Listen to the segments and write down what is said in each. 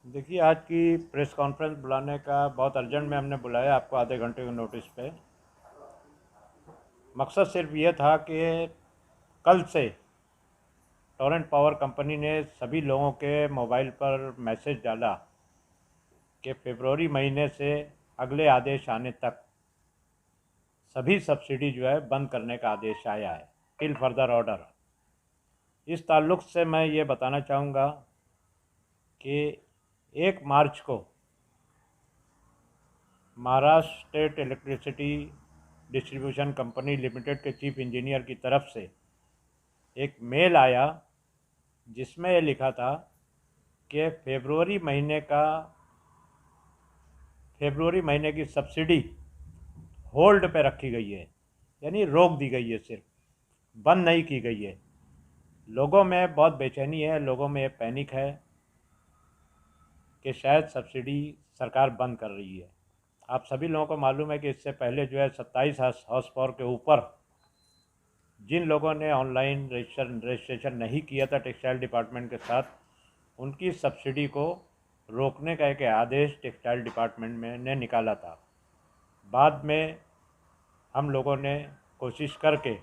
देखिए, आज की प्रेस कॉन्फ्रेंस बुलाने का बहुत अर्जेंट में हमने बुलाया आपको आधे घंटे के नोटिस पे। मकसद सिर्फ ये था कि कल से टोरेंट पावर कंपनी ने सभी लोगों के मोबाइल पर मैसेज डाला कि फरवरी महीने से अगले आदेश आने तक सभी सब्सिडी जो है बंद करने का आदेश आया है, टिल फर्दर ऑर्डर। इस ताल्लुक़ से मैं ये बताना चाहूँगा कि 1 मार्च को Maharashtra state electricity distribution company limited के चीफ इंजीनियर की तरफ से एक मेल आया जिसमें ये लिखा था कि फरवरी महीने की सब्सिडी होल्ड पे रखी गई है, यानी रोक दी गई है, सिर्फ बंद नहीं की गई है। लोगों में बहुत बेचैनी है, लोगों में पैनिक है कि शायद सब्सिडी सरकार बंद कर रही है। आप सभी लोगों को मालूम है कि इससे पहले जो है 27 हाउस पावर के ऊपर जिन लोगों ने ऑनलाइन रजिस्ट्रेशन नहीं किया था टेक्सटाइल डिपार्टमेंट के साथ, उनकी सब्सिडी को रोकने का एक आदेश टेक्सटाइल डिपार्टमेंट में ने निकाला था। बाद में हम लोगों ने कोशिश करके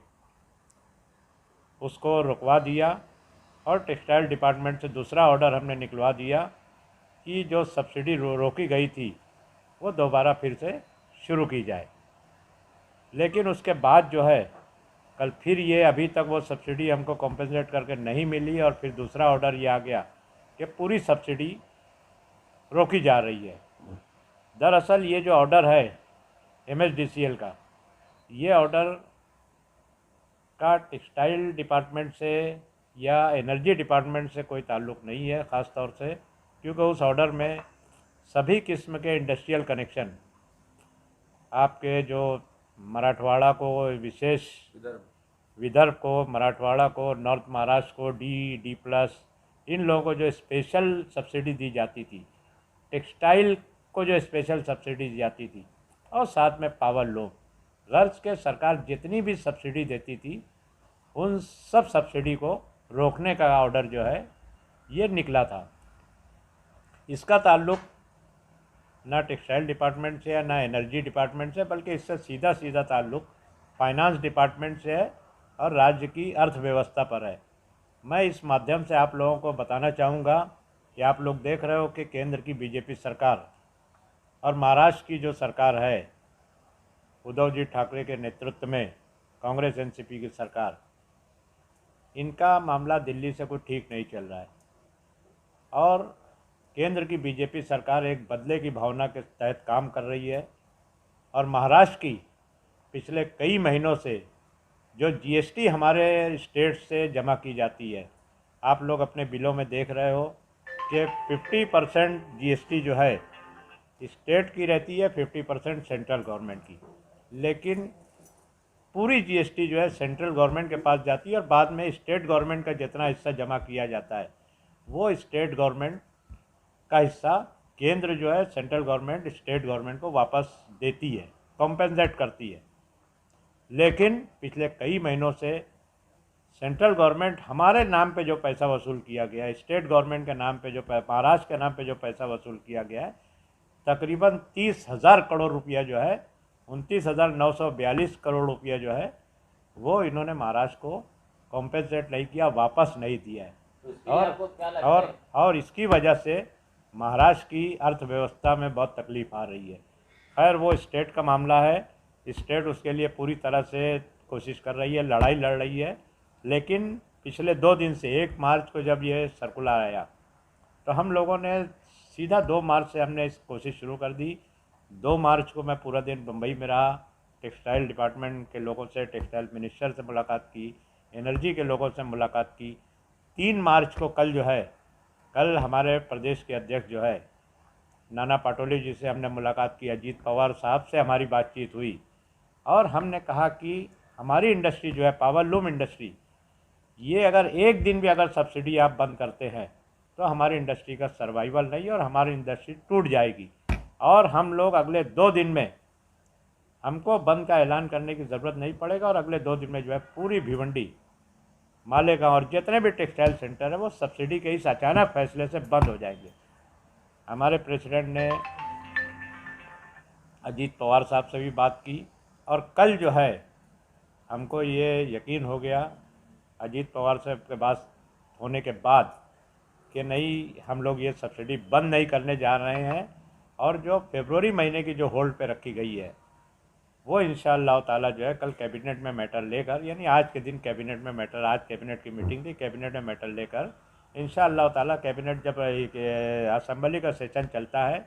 उसको रुकवा दिया और टेक्सटाइल डिपार्टमेंट से दूसरा ऑर्डर हमने निकलवा दिया कि जो सब्सिडी रोकी गई थी वो दोबारा फिर से शुरू की जाए। लेकिन उसके बाद जो है कल फिर ये अभी तक वो सब्सिडी हमको कॉम्पेंसेट करके नहीं मिली और फिर दूसरा ऑर्डर ये आ गया कि पूरी सब्सिडी रोकी जा रही है। दरअसल ये जो ऑर्डर है MSDCL का, ये ऑर्डर का टेक्सटाइल डिपार्टमेंट से या एनर्जी डिपार्टमेंट से कोई ताल्लुक़ नहीं है, ख़ास तौर से क्योंकि उस ऑर्डर में सभी किस्म के इंडस्ट्रियल कनेक्शन, आपके जो मराठवाड़ा को विशेष, विदर्भ को, मराठवाड़ा को, नॉर्थ महाराष्ट्र को D+, इन लोगों को जो स्पेशल सब्सिडी दी जाती थी, टेक्सटाइल को जो स्पेशल सब्सिडी दी जाती थी, और साथ में पावर लूम, गर्ज के सरकार जितनी भी सब्सिडी देती थी उन सब सब्सिडी को रोकने का ऑर्डर जो है ये निकला था। इसका ताल्लुक़ ना टेक्सटाइल डिपार्टमेंट से है ना एनर्जी डिपार्टमेंट से, बल्कि इससे सीधा ताल्लुक़ फाइनेंस डिपार्टमेंट से है और राज्य की अर्थव्यवस्था पर है। मैं इस माध्यम से आप लोगों को बताना चाहूँगा कि आप लोग देख रहे हो कि केंद्र की बीजेपी सरकार और महाराष्ट्र की जो सरकार है उद्धव जी ठाकरे के नेतृत्व में कांग्रेस NCP की सरकार, इनका मामला दिल्ली से कुछ ठीक नहीं चल रहा है और केंद्र की बीजेपी सरकार एक बदले की भावना के तहत काम कर रही है। और महाराष्ट्र की पिछले कई महीनों से जो GST हमारे स्टेट से जमा की जाती है, आप लोग अपने बिलों में देख रहे हो कि 50% GST जो है स्टेट की रहती है, 50% सेंट्रल गवर्नमेंट की, लेकिन पूरी GST जो है सेंट्रल गवर्नमेंट के पास जाती है और बाद में स्टेट गवर्नमेंट का जितना हिस्सा जमा किया जाता है वो स्टेट गवर्नमेंट का हिस्सा केंद्र जो है सेंट्रल गवर्नमेंट स्टेट गवर्नमेंट को वापस देती है, कॉम्पेंसेट करती है। लेकिन पिछले कई महीनों से सेंट्रल गवर्नमेंट हमारे नाम पे जो पैसा वसूल किया गया है, स्टेट गवर्नमेंट के नाम पे जो महाराष्ट्र के नाम पे जो पैसा वसूल किया गया है, तकरीबन 30,000 करोड़ रुपया जो है, 29,942 करोड़ रुपया जो है वो इन्होंने महाराष्ट्र को कॉम्पेंसेट नहीं किया, वापस नहीं दिया है। और इसकी वजह से महाराष्ट्र की अर्थव्यवस्था में बहुत तकलीफ़ आ रही है। खैर वो स्टेट का मामला है, स्टेट उसके लिए पूरी तरह से कोशिश कर रही है, लड़ाई लड़ रही है। लेकिन पिछले 2 दिन से 1 मार्च को जब ये सर्कुलर आया तो हम लोगों ने सीधा 2 मार्च से हमने इस कोशिश शुरू कर दी। 2 मार्च को मैं पूरा दिन मुंबई में रहा, टेक्सटाइल डिपार्टमेंट के लोगों से, टेक्सटाइल मिनिस्टर से मुलाकात की, एनर्जी के लोगों से मुलाकात की। 3 मार्च को कल हमारे प्रदेश के अध्यक्ष जो है नाना पाटोले जी से हमने मुलाकात की, अजीत पवार साहब से हमारी बातचीत हुई और हमने कहा कि हमारी इंडस्ट्री जो है पावर लूम इंडस्ट्री, ये अगर एक दिन भी अगर सब्सिडी आप बंद करते हैं तो हमारी इंडस्ट्री का सर्वाइवल नहीं है और हमारी इंडस्ट्री टूट जाएगी। और हम लोग अगले 2 दिन में, हमको बंद का ऐलान करने की ज़रूरत नहीं पड़ेगा और अगले 2 दिन में जो है पूरी भिवंडी, मालेगांव और जितने भी टेक्सटाइल सेंटर है वो सब्सिडी के इस अचानक फैसले से बंद हो जाएंगे। हमारे प्रेसिडेंट ने अजीत पवार साहब से भी बात की और कल जो है हमको ये यकीन हो गया अजीत पवार साहब के बात होने के बाद कि नहीं, हम लोग ये सब्सिडी बंद नहीं करने जा रहे हैं। और जो फरवरी महीने की जो होल्ड पे रखी गई है वो इंशाअल्लाह ताला जो है कल कैबिनेट में मैटर लेकर, यानी आज के दिन कैबिनेट में मैटर, आज कैबिनेट की मीटिंग थी, कैबिनेट में मैटर लेकर इंशाअल्लाह ताला कैबिनेट जब असेंबली का सेशन चलता है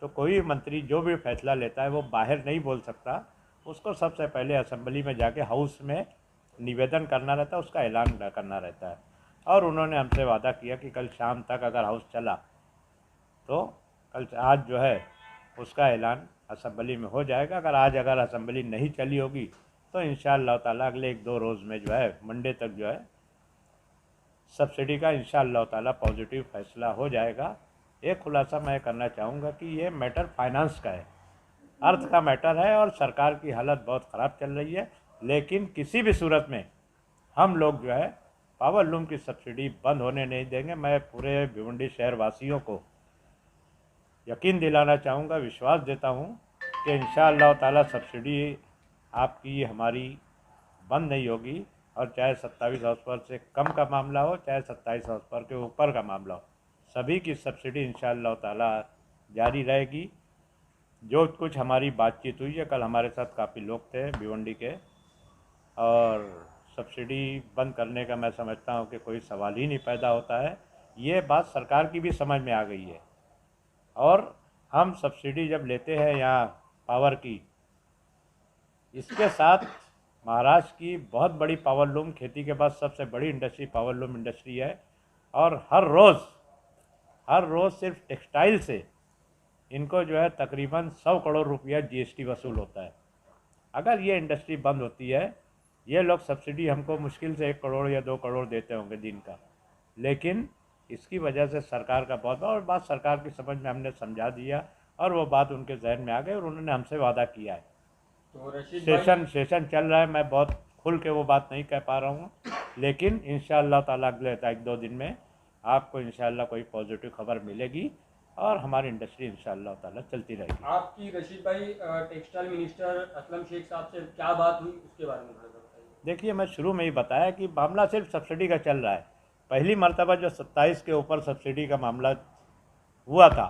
तो कोई मंत्री जो भी फैसला लेता है वो बाहर नहीं बोल सकता, उसको सबसे पहले असेंबली में जाके हाउस में निवेदन करना रहता है, उसका ऐलान करना रहता है। और उन्होंने हमसे वादा किया कि कल शाम तक अगर हाउस चला तो कल आज जो है उसका ऐलान असेंबली में हो जाएगा। अगर असेंबली नहीं चली होगी तो इंशाअल्लाह ताला अगले 1-2 रोज़ में जो है मंडे तक जो है सब्सिडी का इंशाअल्लाह ताला पॉजिटिव फैसला हो जाएगा। एक खुलासा मैं करना चाहूँगा कि ये मैटर फाइनेंस का है, अर्थ का मैटर है और सरकार की हालत बहुत ख़राब चल रही है। लेकिन किसी भी सूरत में हम लोग जो है पावर लूम की सब्सिडी बंद होने नहीं देंगे। मैं पूरे भिवंडी शहर वासियों को यकीन दिलाना चाहूँगा, विश्वास देता हूँ कि इंशाअल्लाह ताला सब्सिडी आपकी हमारी बंद नहीं होगी। और चाहे 27 हाउस पावर से कम का मामला हो, चाहे 27 हाउस पावर के ऊपर का मामला हो, सभी की सब्सिडी इंशाअल्लाह ताला जारी रहेगी। जो कुछ हमारी बातचीत हुई है, कल हमारे साथ काफ़ी लोग थे भिवंडी के, और सब्सिडी बंद करने का मैं समझता हूँ कि कोई सवाल ही नहीं पैदा होता है। ये बात सरकार की भी समझ में आ गई है। और हम सब्सिडी जब लेते हैं यहाँ पावर की, इसके साथ महाराष्ट्र की बहुत बड़ी पावर लूम, खेती के बाद सबसे बड़ी इंडस्ट्री पावर लूम इंडस्ट्री है। और हर रोज़ सिर्फ टेक्सटाइल से इनको जो है तकरीबन 100 करोड़ रुपया जीएसटी वसूल होता है। अगर ये इंडस्ट्री बंद होती है, ये लोग सब्सिडी हमको मुश्किल से 1 करोड़ या 2 करोड़ देते होंगे दिन का, लेकिन इसकी वजह से सरकार का बहुत, और बात सरकार की समझ में हमने समझा दिया और वो बात उनके जहन में आ गई और उन्होंने हमसे वादा किया है। तो सेशन चल रहा है, मैं बहुत खुल के वो बात नहीं कह पा रहा हूँ, लेकिन इंशाअल्लाह ताला अगले 1-2 दिन में आपको इंशाअल्लाह कोई पॉजिटिव खबर मिलेगी और हमारी इंडस्ट्री इंशाअल्लाह ताला चलती रहेगी। आपकी रशीद भाई टेक्सटाइल मिनिस्टर असलम शेख साहब से क्या बात हुई उसके बारे में बताइए। देखिए, मैं शुरू में ही बताया कि मामला सिर्फ सब्सिडी का चल रहा है। पहली मरतबा जो 27 के ऊपर सब्सिडी का मामला हुआ था,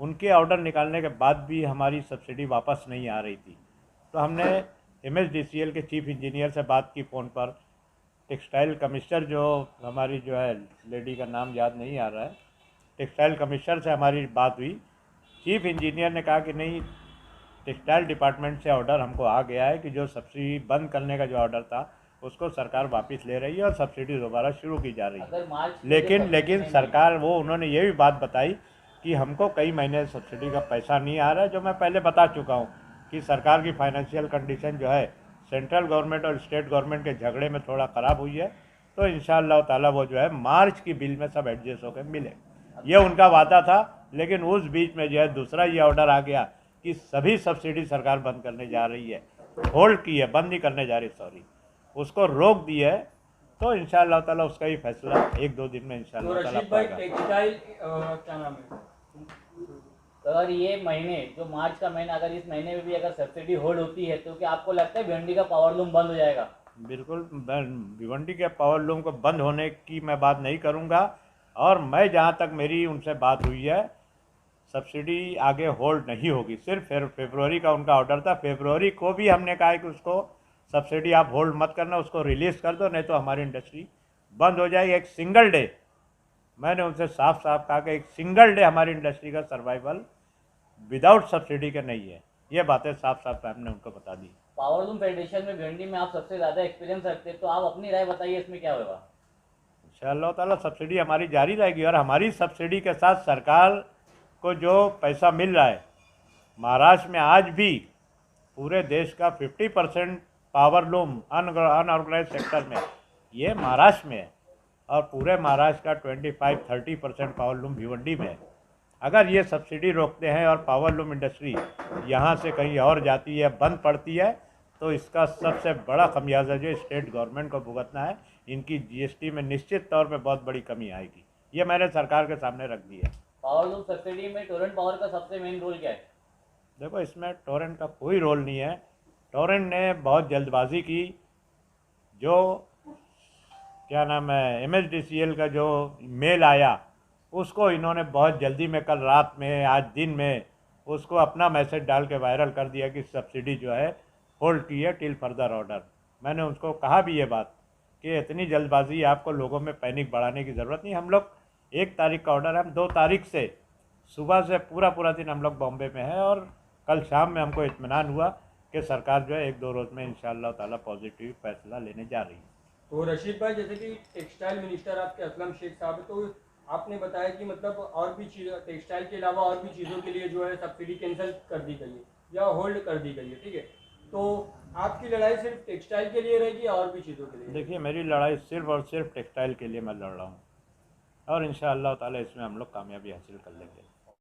उनके ऑर्डर निकालने के बाद भी हमारी सब्सिडी वापस नहीं आ रही थी। तो हमने MSDCL के चीफ इंजीनियर से बात की फ़ोन पर। टेक्सटाइल कमिश्नर जो हमारी जो है, लेडी का नाम याद नहीं आ रहा है, टेक्सटाइल कमिश्नर से हमारी बात हुई। चीफ इंजीनियर ने कहा कि नहीं, टेक्सटाइल डिपार्टमेंट से ऑर्डर हमको आ गया है कि जो सब्सिडी बंद करने का जो ऑर्डर था उसको सरकार वापस ले रही है और सब्सिडी दोबारा शुरू की जा रही है। लेकिन सरकार, वो उन्होंने ये भी बात बताई कि हमको कई महीने सब्सिडी का पैसा नहीं आ रहा है। जो मैं पहले बता चुका हूँ कि सरकार की फाइनेंशियल कंडीशन जो है सेंट्रल गवर्नमेंट और स्टेट गवर्नमेंट के झगड़े में थोड़ा ख़राब हुई है। तो इंशाअल्लाह ताला वो जो है मार्च की बिल में सब एडजस्ट होकर मिले, ये उनका वादा था। लेकिन उस बीच में जो है दूसरा ये ऑर्डर आ गया कि सभी सब्सिडी सरकार बंद करने जा रही है, होल्ड की है, बंद नहीं करने जा रही, सॉरी, उसको रोक दी है। तो इंशाअल्लाह ताला उसका ही फैसला 1-2 दिन में इंशाअल्लाह ताला पाएगा। टेक्सटाइल क्या नाम है, अगर ये महीने जो मार्च का महीना, अगर इस महीने में भी अगर सब्सिडी होल्ड होती है तो क्या आपको लगता है भिवंडी का पावर लूम बंद हो जाएगा? बिल्कुल, भिवंडी के पावर लूम को बंद होने की मैं बात नहीं करूंगा। और मैं जहां तक मेरी उनसे बात हुई है, सब्सिडी आगे होल्ड नहीं होगी। सिर्फ फरवरी का उनका ऑर्डर था। फरवरी को भी हमने कहा है कि उसको सब्सिडी आप होल्ड मत करना, उसको रिलीज़ कर दो, नहीं तो हमारी इंडस्ट्री बंद हो जाएगी। एक सिंगल डे, मैंने उनसे साफ साफ कहा कि एक सिंगल डे हमारी इंडस्ट्री का सर्वाइवल विदाउट सब्सिडी के नहीं है। ये बातें साफ साफ हमने उनको बता दी। पावर लूम फेडरेशन में भिवंडी में आप सबसे ज़्यादा एक्सपीरियंस रखते हैं, तो आप अपनी राय बताइए, इसमें क्या होगा? इंशाअल्लाह ताला सब्सिडी हमारी जारी रहेगी। और हमारी सब्सिडी के साथ सरकार को जो पैसा मिल रहा है, महाराष्ट्र में आज भी पूरे देश का 50% पावर लूम अनऑर्गेनाइज सेक्टर में ये महाराष्ट्र में है। और पूरे महाराष्ट्र का 25-30% पावर लूम भिवंडी में है। अगर ये सब्सिडी रोकते हैं और पावर लूम इंडस्ट्री यहाँ से कहीं और जाती है, बंद पड़ती है, तो इसका सबसे बड़ा खमियाजा जो स्टेट गवर्नमेंट को भुगतना है। इनकी जीएसटी में निश्चित तौर पे बहुत बड़ी कमी आएगी। ये मैंने सरकार के सामने रख दी है। पावर लूम सब्सिडी में टोरेंट पावर का सबसे मेन रोल क्या है? देखो, इसमें टोरेंट का कोई रोल नहीं है। टोरेंट ने बहुत जल्दबाजी की। जो क्या नाम है, MSDCL का जो मेल आया उसको इन्होंने बहुत जल्दी में, कल रात में, आज दिन में, उसको अपना मैसेज डाल के वायरल कर दिया कि सब्सिडी जो है होल्ड की है टिल फर्दर ऑर्डर। मैंने उनको कहा भी ये बात कि इतनी जल्दबाजी, आपको लोगों में पैनिक बढ़ाने की ज़रूरत नहीं। हम लोग 1 तारीख का ऑर्डर है, हम 2 तारीख से सुबह से पूरा दिन हम लोग बॉम्बे में हैं और कल शाम में हमको इत्मीनान हुआ कि सरकार जो है 1-2 रोज़ में इंशाअल्लाह ताला पॉजिटिव फैसला लेने जा रही है। तो रशीद भाई, जैसे कि टेक्सटाइल मिनिस्टर आपके असलम शेख साहब है, तो आपने बताया कि मतलब और भी चीज़, टेक्सटाइल के अलावा और भी चीज़ों के लिए जो है सब्सिडी कैंसिल कर दी गई है या होल्ड कर दी गई है, ठीक है। तो आपकी लड़ाई सिर्फ टेक्सटाइल के लिए रहेगी या और भी चीज़ों के लिए? देखिए, मेरी लड़ाई सिर्फ और सिर्फ टेक्सटाइल के लिए मैं लड़ रहा हूँ और इंशाअल्लाह ताला इसमें हम लोग कामयाबी हासिल कर लेंगे।